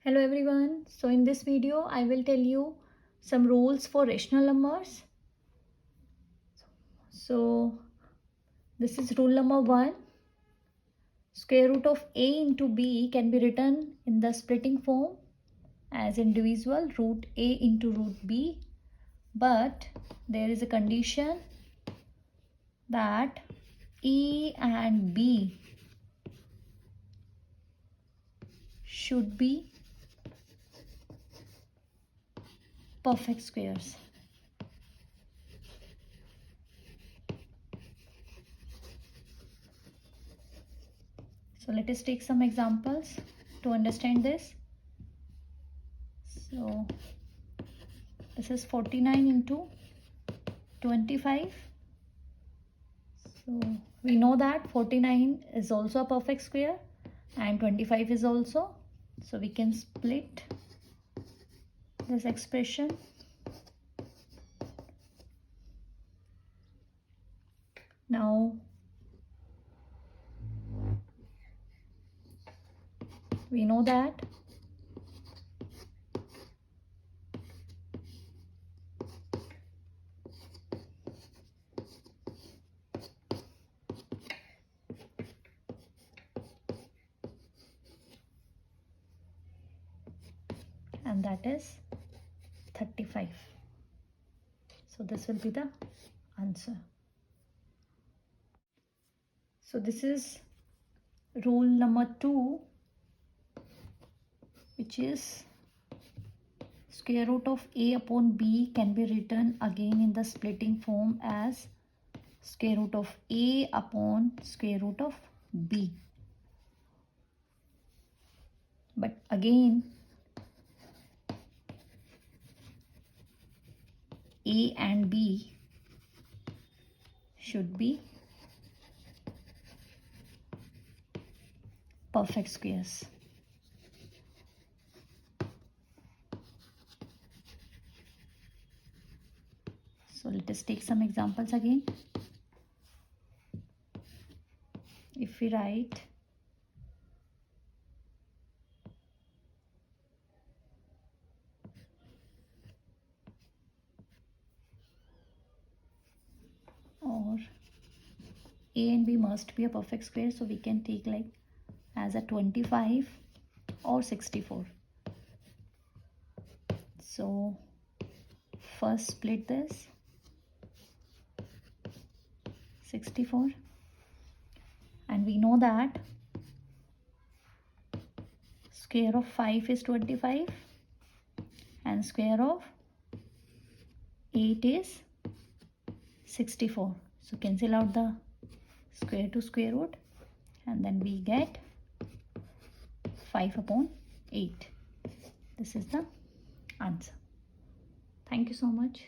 Hello everyone. So in this video I will tell you some rules for rational numbers. So this is rule number 1. Square root of a into b can be written in the splitting form as individual root a into root b, but there is a condition that a and b should be perfect squares. So let us take some examples to understand this. So this is 49 into 25. So we know that 49 is also a perfect square and 25 is also. So we can split this expression. Now we know that and that is 35. So this will be the answer. So this is rule number 2, which is square root of a upon b can be written again in the splitting form as square root of a upon square root of b. But again, a and b should be perfect squares. So let us take some examples again. If we write or a and b must be a perfect square, so we can take like as a 25 or 64. So first split this 64, and we know that square of 5 is 25 and square of 8 is 64. So cancel out the square to square root and then we get 5 upon 8. This is the answer. Thank you so much.